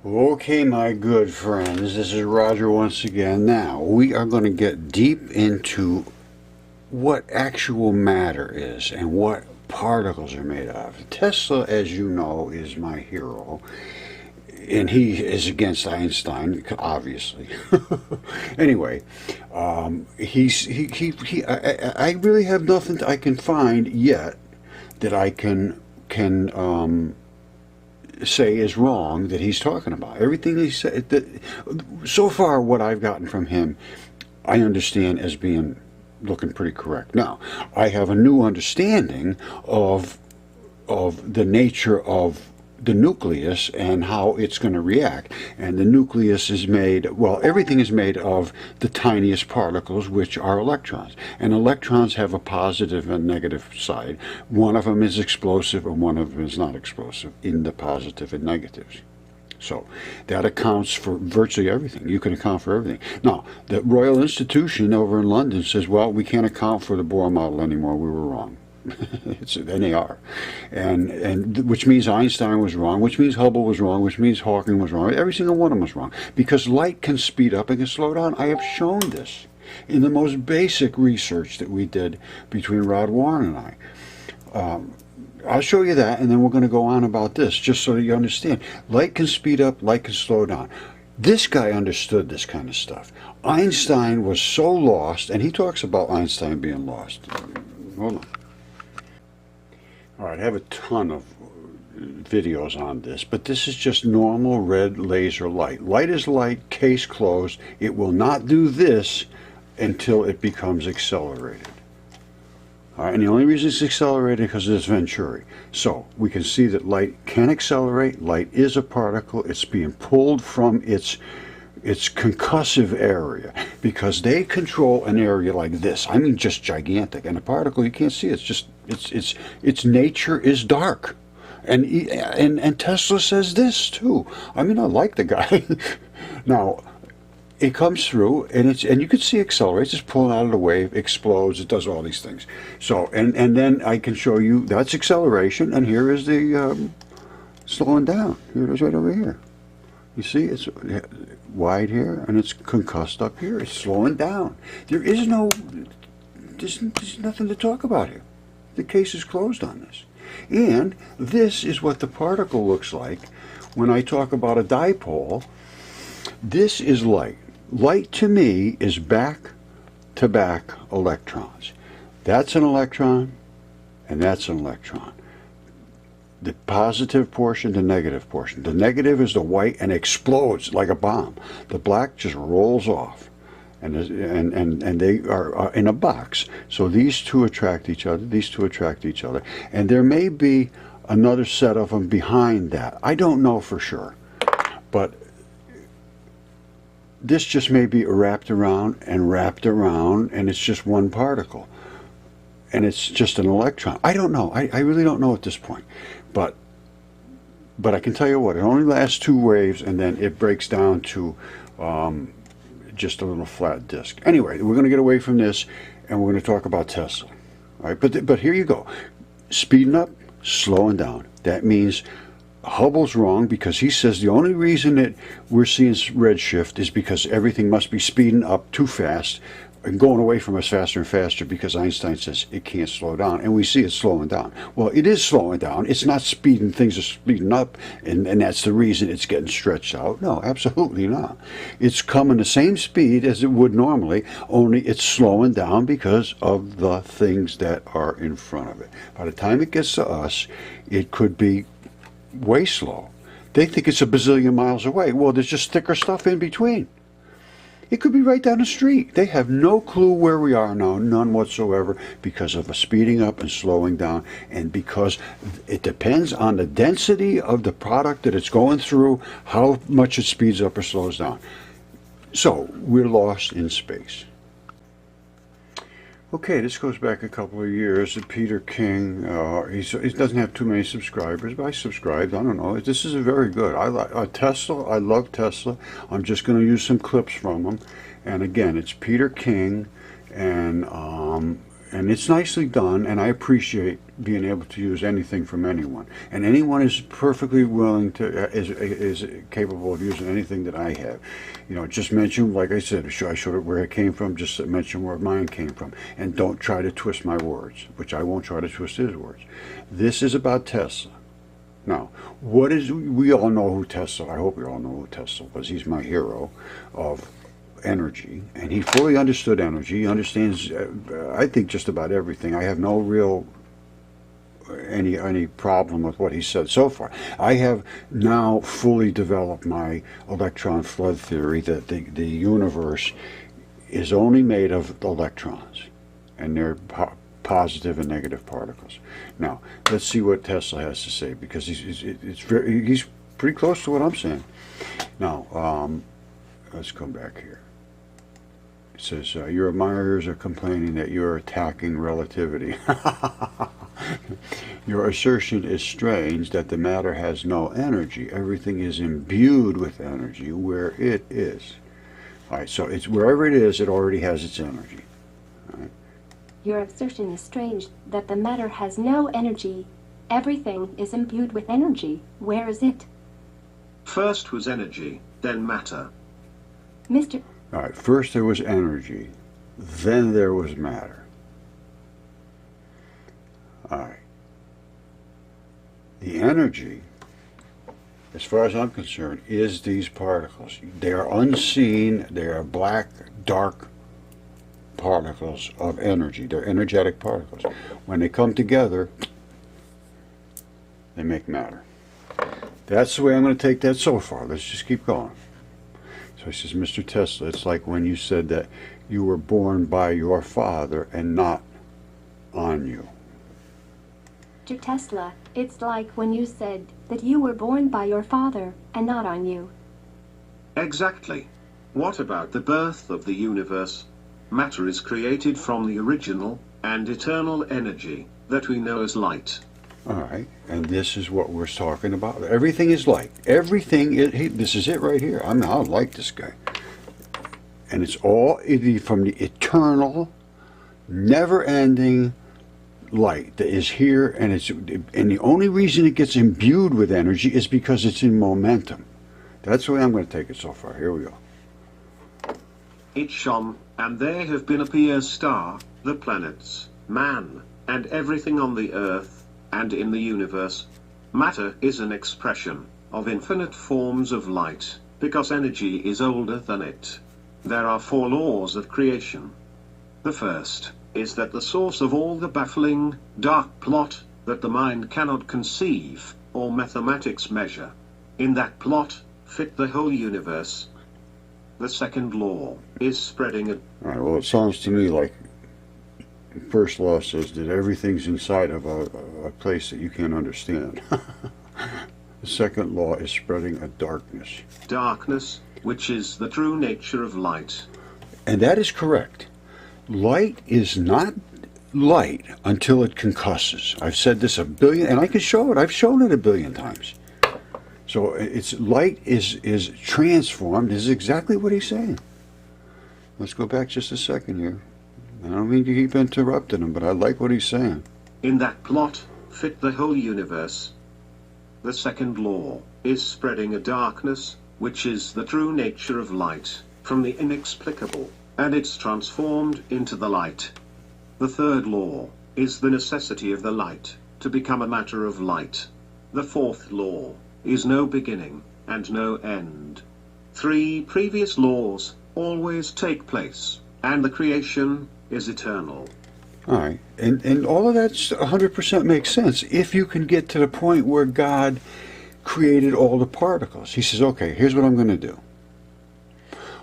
Okay, my good friends, this is Roger once again. Now, we are going to get deep into what actual matter is and what particles are made of. Tesla, as you know, is my hero, and he is against Einstein, obviously. Anyway, I really have nothing I can find yet that I can say is wrong that he's talking about. Everything he said, so far what I've gotten from him, I understand as being looking pretty correct. Now, I have a new understanding of the nature of the nucleus and how it's going to react. And the nucleus is made, well, everything is made of the tiniest particles, which are electrons. And electrons have a positive and negative side. One of them is explosive and one of them is not explosive in the positive and negatives. So that accounts for virtually everything. You can account for everything. Now, the Royal Institution over in London says, well, we can't account for the Bohr model anymore. We were wrong. And they are, and which means Einstein was wrong, which means Hubble was wrong, which means Hawking was wrong. Every single one of them was wrong, because light can speed up and can slow down. I have shown this in the most basic research that we did between Rod Warren and I. I'll show you that, and then we're going to go on about this, just so that you understand. Light can speed up, light can slow down. This guy understood this kind of stuff. Einstein was so lost, and he talks about Einstein being lost. Hold on. All right, I have a ton of videos on this, but this is just normal red laser light. Light is light, case closed. It will not do this until it becomes accelerated. All right, and the only reason it's accelerated is because of this Venturi. So we can see that light can accelerate. Light is a particle. It's being pulled from its concussive area, because they control an area like this. I mean, just gigantic. And a particle, you can't see it. It's just its nature is dark. And Tesla says this too. I mean, I like the guy. Now, it comes through, and you can see it accelerates. It's pulling out of the wave, explodes. It does all these things. So and then I can show you that's acceleration, and here is the slowing down. Here it is, right over here. You see, it's wide here, and it's concussed up here. It's slowing down. There's nothing to talk about here. The case is closed on this. And this is what the particle looks like when I talk about a dipole. This is light. Light to me is back-to-back electrons. That's an electron, and that's an electron. The positive portion, the negative portion. The negative is the white and explodes like a bomb. The black just rolls off, and they are in a box. So these two attract each other. These two attract each other, and there may be another set of them behind that. I don't know for sure, but this just may be wrapped around, and it's just one particle, and it's just an electron. I don't know. I really don't know at this point. But I can tell you what, it only lasts 2 waves, and then it breaks down to just a little flat disk. Anyway, we're going to get away from this, and we're going to talk about Tesla. All right, but here you go. Speeding up, slowing down. That means Hubble's wrong, because he says the only reason that we're seeing redshift is because everything must be speeding up too fast and going away from us faster and faster, because Einstein says it can't slow down, and we see it slowing down. Well, it is slowing down. It's not speeding, things are speeding up, and that's the reason it's getting stretched out. No, absolutely not. It's coming the same speed as it would normally, only it's slowing down because of the things that are in front of it. By the time it gets to us, it could be way slow. They think it's a bazillion miles away. Well, there's just thicker stuff in between. It could be right down the street. They have no clue where we are now, none whatsoever, because of a speeding up and slowing down, and because it depends on the density of the product that it's going through, how much it speeds up or slows down. So, we're lost in space. Okay, this goes back a couple of years. Peter King, he doesn't have too many subscribers, but I subscribed. I don't know. This is very good. I like Tesla. I love Tesla. I'm just going to use some clips from him. And again, it's Peter King, and And it's nicely done, and I appreciate being able to use anything from anyone. And anyone is perfectly willing to, is capable of using anything that I have. You know, just mention, like I said, I showed it where it came from, just mention where mine came from. And don't try to twist my words, which I won't try to twist his words. This is about Tesla. Now, we all know who Tesla, I hope we all know who Tesla was. He's my hero of energy, and he fully understood energy. He understands, I think, just about everything. I have no real any problem with what he said so far. I have now fully developed my electron flood theory that the universe is only made of electrons, and they're positive and negative particles. Now, let's see what Tesla has to say, because he's pretty close to what I'm saying. Now, let's come back here. It says, your admirers are complaining that you're attacking relativity. Your assertion is strange that the matter has no energy. Everything is imbued with energy where it is. All right, so it's wherever it is, it already has its energy. All right. Your assertion is strange that the matter has no energy. Everything is imbued with energy. Where is it? First was energy, then matter. Mr. All right, first there was energy, then there was matter. All right. The energy, as far as I'm concerned, is these particles. They are unseen, they are black, dark particles of energy. They're energetic particles. When they come together, they make matter. That's the way I'm going to take that so far. Let's just keep going. So he says, Mr. Tesla, it's like when you said that you were born by your father and not on you. Mr. Tesla, it's like when you said that you were born by your father and not on you. Exactly. What about the birth of the universe? Matter is created from the original and eternal energy that we know as light. All right, and this is what we're talking about. Everything is light. Everything is, this is it right here. I like this guy. And it's all from the eternal, never-ending light that is here, and the only reason it gets imbued with energy is because it's in momentum. That's the way I'm going to take it so far. Here we go. It shone, and there have been appear star, the planets, man, and everything on the earth, and in the universe. Matter is an expression of infinite forms of light, because energy is older than it. There are 4 laws of creation. The first is that the source of all the baffling, dark plot that the mind cannot conceive or mathematics measure, in that plot fit the whole universe. The second law is spreading a... All right, well, it sounds to me like the first law says that everything's inside of a place that you can't understand. The second law is spreading a darkness. Darkness, which is the true nature of light. And that is correct. Light is not light until it concusses. I've said this a billion, and I can show it. I've shown it a billion times. So it's light is transformed. This is exactly what he's saying. Let's go back just a second here. I don't mean to keep interrupting him, but I like what he's saying. In that plot fit the whole universe. The second law is spreading a darkness, which is the true nature of light, from the inexplicable, and it's transformed into the light. The third law is the necessity of the light to become a matter of light. The fourth law is no beginning and no end. 3 previous laws always take place, and the creation is eternal. All right, and all of that 100% makes sense if you can get to the point where God created all the particles. He says, okay, here's what I'm going to do.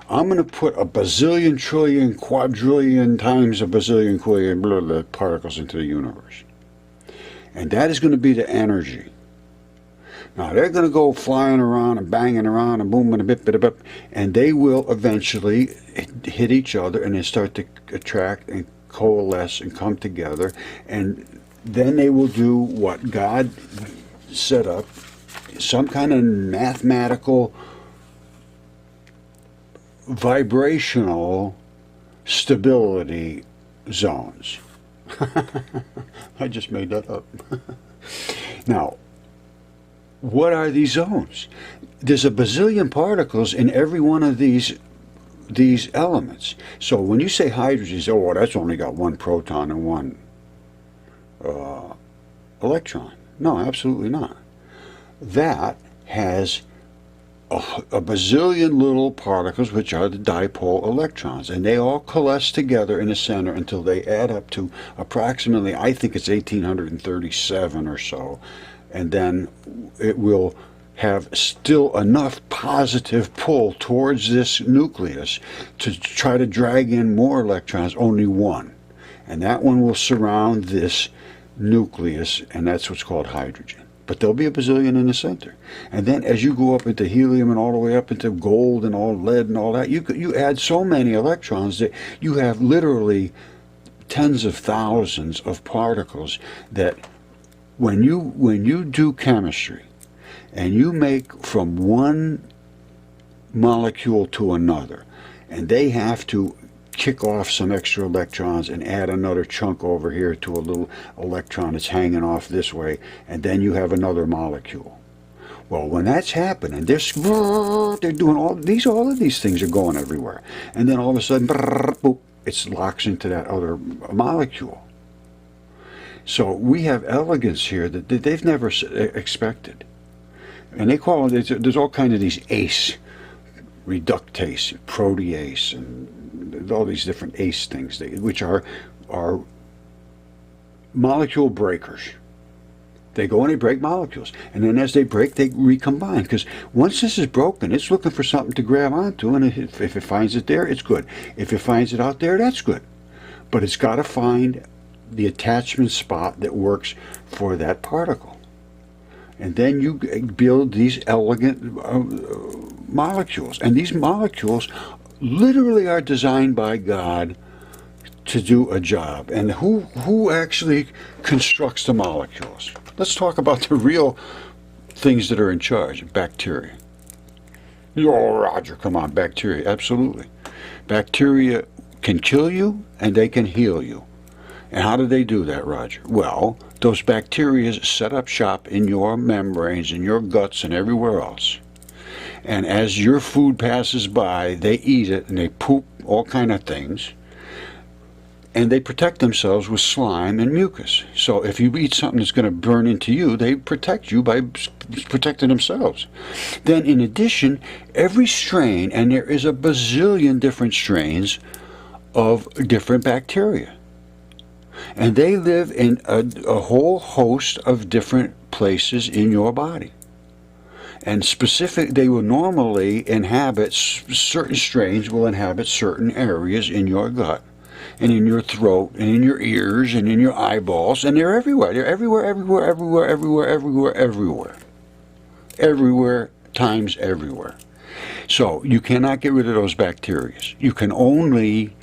I'm going to put a bazillion, trillion, quadrillion times a bazillion, quillion blah, blah, particles into the universe. And that is going to be the energy. Now, they're going to go flying around and banging around and boom and a bit, bit, bit, and they will eventually hit each other and they start to attract and coalesce and come together, and then they will do what God set up, some kind of mathematical vibrational stability zones. I just made that up. Now, what are these zones? There's a bazillion particles in every one of these elements. So when you say hydrogen, you say, oh, well, that's only got one proton and one electron. No, absolutely not. That has a bazillion little particles, which are the dipole electrons, and they all coalesce together in the center until they add up to approximately, I think it's 1837 or so, and then it will have still enough positive pull towards this nucleus to try to drag in more electrons, only one. And that one will surround this nucleus, and that's what's called hydrogen. But there'll be a bazillion in the center. And then as you go up into helium and all the way up into gold and all lead and all that, you add so many electrons that you have literally tens of thousands of particles that when you do chemistry and you make from one molecule to another, and they have to kick off some extra electrons and add another chunk over here to a little electron that's hanging off this way, and then you have another molecule. Well, when that's happening, they're doing all of these things are going everywhere, and then all of a sudden, boop, it locks into that other molecule. So we have elegance here that they've never expected, and they call it. There's all kinds of these ACE, reductase, protease, and all these different ACE things, which are molecule breakers. They go and they break molecules, and then as they break, they recombine. Because once this is broken, it's looking for something to grab onto, and if it finds it there, it's good. If it finds it out there, that's good. But it's got to find the attachment spot that works for that particle. And then you build these elegant molecules. And these molecules literally are designed by God to do a job. And who actually constructs the molecules? Let's talk about the real things that are in charge. Bacteria. Oh, Roger, come on, bacteria. Absolutely. Bacteria can kill you and they can heal you. And how do they do that, Roger? Well, those bacteria set up shop in your membranes, in your guts, and everywhere else. And as your food passes by, they eat it and they poop all kind of things. And they protect themselves with slime and mucus. So if you eat something that's going to burn into you, they protect you by protecting themselves. Then in addition, every strain, and there is a bazillion different strains of different bacteria. And they live in a whole host of different places in your body. And they will normally inhabit, certain strains will inhabit certain areas in your gut, and in your throat, and in your ears, and in your eyeballs, and they're everywhere. They're everywhere, everywhere, everywhere, everywhere, everywhere, everywhere. Everywhere times everywhere. So you cannot get rid of those bacteria. You can only...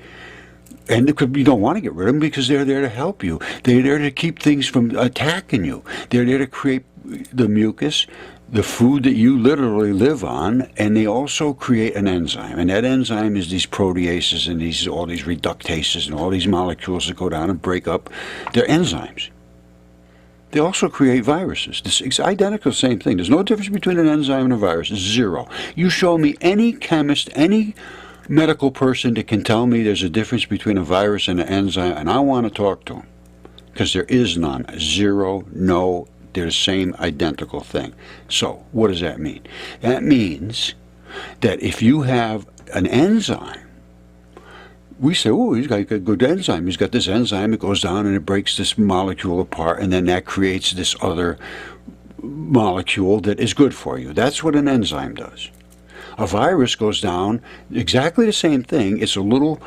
And you don't want to get rid of them because they're there to help you. They're there to keep things from attacking you. They're there to create the mucus, the food that you literally live on, and they also create an enzyme. And that enzyme is these proteases and all these reductases and all these molecules that go down and break up. They're enzymes. They also create viruses. It's identical, same thing. There's no difference between an enzyme and a virus. Zero. You show me any chemist, any medical person that can tell me there's a difference between a virus and an enzyme, and I want to talk to them, because there is none. Zero, no, they're the same identical thing. So what does that mean? That means that if you have an enzyme, we say, oh, he's got a good enzyme. He's got this enzyme, it goes down and it breaks this molecule apart, and then that creates this other molecule that is good for you. That's what an enzyme does. A virus goes down, exactly the same thing. It's a little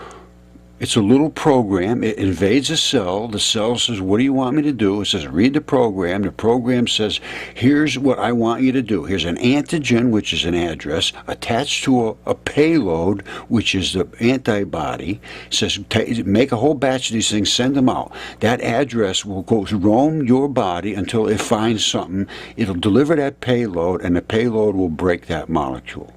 program. It invades a cell. The cell says, what do you want me to do? It says, read the program. The program says, here's what I want you to do. Here's an antigen, which is an address, attached to a payload, which is the antibody. It says, make a whole batch of these things, send them out. That address will go roam your body until it finds something. It'll deliver that payload, and the payload will break that molecule.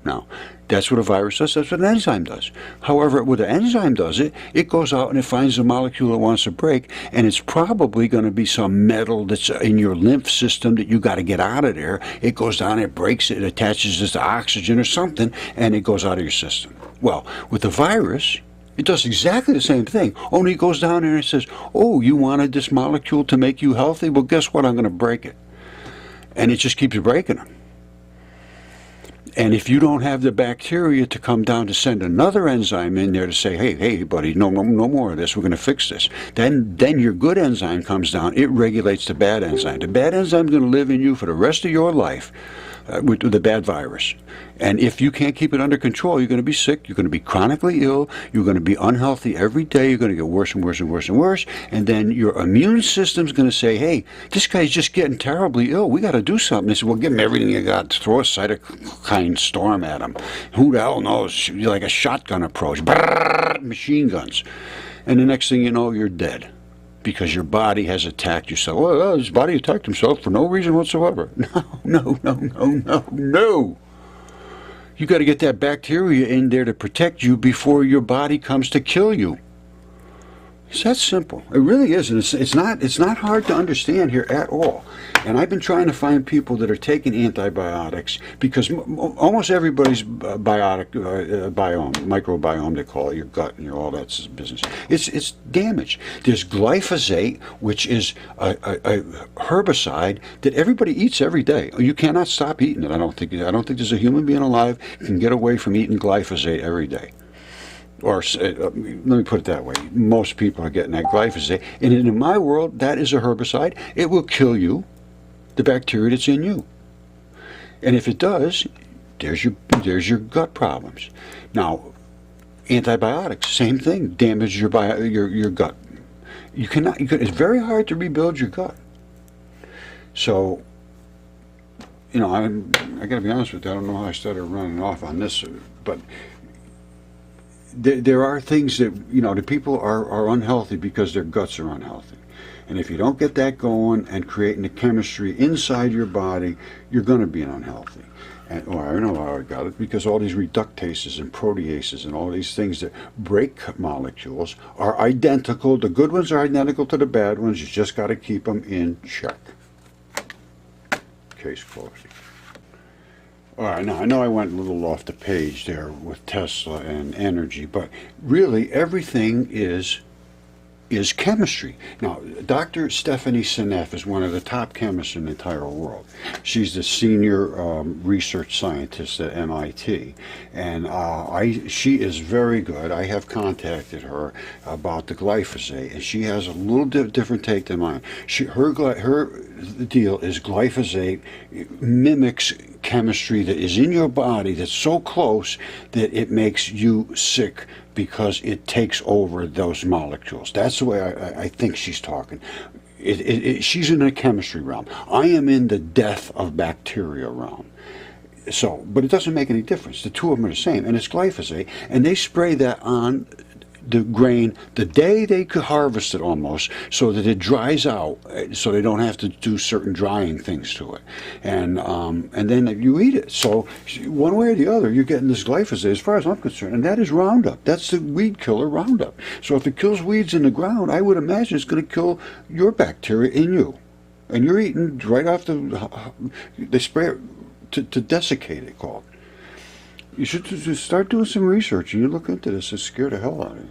Now, that's what a virus does. That's what an enzyme does. However, what an enzyme does, it goes out and it finds a molecule it wants to break, and it's probably going to be some metal that's in your lymph system that you got to get out of there. It goes down, it breaks it, it attaches this to oxygen or something, and it goes out of your system. Well, with the virus, it does exactly the same thing, only it goes down there and it says, oh, you wanted this molecule to make you healthy? Well, guess what? I'm going to break it. And it just keeps breaking them. And if you don't have the bacteria to come down to send another enzyme in there to say, hey, buddy, no more of this, we're going to fix this, then your good enzyme comes down, it regulates the bad enzyme. The bad enzyme is going to live in you for the rest of your life with the bad virus. And if you can't keep it under control, you're going to be sick, you're going to be chronically ill, you're going to be unhealthy every day, you're going to get worse and worse and worse and worse, and then your immune system's going to say, hey, this guy's just getting terribly ill, we got to do something. They say, well, give him everything you got, throw a cytokine storm at him. Who the hell knows? You're like a shotgun approach, brrr, machine guns. And the next thing you know, you're dead. Because your body has attacked yourself. Well, his body attacked himself for no reason whatsoever. No. You got to get that bacteria in there to protect you before your body comes to kill you. It's that simple. It really is, and it's not hard to understand here at all. And I've been trying to find people that are taking antibiotics because almost everybody's microbiome, they call it, your gut and all that business, it's damaged. There's glyphosate, which is a herbicide that everybody eats every day. You cannot stop eating it. I don't think there's a human being alive who can get away from eating glyphosate every day. Or let me put it that way, most people are getting that glyphosate. And in my world, that is a herbicide. It will kill you, the bacteria that's in you. And if it does, there's your gut problems. Now, antibiotics, same thing, damage your gut. It's very hard to rebuild your gut. So, I got to be honest with you, I don't know how I started running off on this, but there are things that, the people are unhealthy because their guts are unhealthy. And if you don't get that going and creating the chemistry inside your body, you're going to be unhealthy. And I know how I got it, because all these reductases and proteases and all these things that break molecules are identical. The good ones are identical to the bad ones. You just got to keep them in check. Case closed. All right, now I know I went a little off the page there with Tesla and energy, but really everything is chemistry. Now, Dr. Stephanie Seneff is one of the top chemists in the entire world. She's the senior research scientist at MIT, and she is very good. I have contacted her about the glyphosate, and she has a little different take than mine. Her deal is glyphosate mimics chemistry that is in your body that's so close that it makes you sick because it takes over those molecules. That's the way I think she's talking. She's in the chemistry realm. I am in the death of bacteria realm. So, but it doesn't make any difference. The two of them are the same, and it's glyphosate, and they spray that on the grain the day they could harvest it almost, so that it dries out, so they don't have to do certain drying things to it, and then you eat it. So one way or the other, you're getting this glyphosate, as far as I'm concerned, and that is Roundup. That's the weed killer, Roundup. So if it kills weeds in the ground, I would imagine it's going to kill your bacteria in you, and you're eating right off they spray it to desiccate it, called. You should just start doing some research, and you look into this. It scared the hell out of you.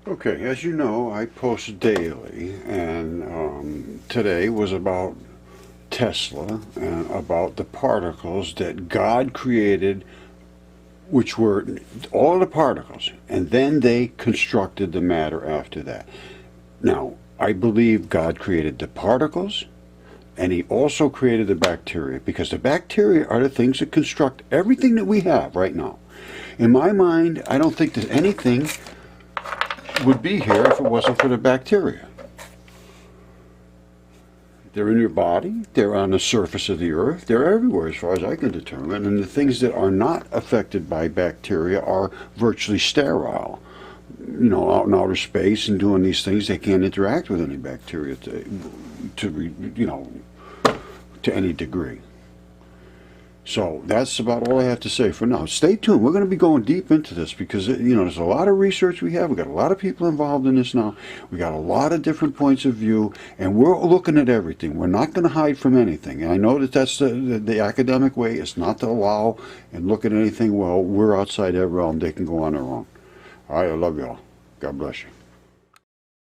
Okay, as you know, I post daily, and today was about Tesla and about the particles that God created, which were all the particles, and then they constructed the matter after that. Now, I believe God created the particles, and he also created the bacteria, because the bacteria are the things that construct everything that we have right now. In my mind, I don't think that anything would be here if it wasn't for the bacteria. They're in your body, they're on the surface of the earth, they're everywhere as far as I can determine, and the things that are not affected by bacteria are virtually sterile. Out in outer space and doing these things, they can't interact with any bacteria to any degree. So that's about all I have to say for now. Stay tuned. We're going to be going deep into this because, there's a lot of research we have. We've got a lot of people involved in this now. We got a lot of different points of view, and we're looking at everything. We're not going to hide from anything. And I know that that's the academic way. It's not to allow and look at anything. Well, we're outside that realm. They can go on their own. All right, I love you all. God bless you.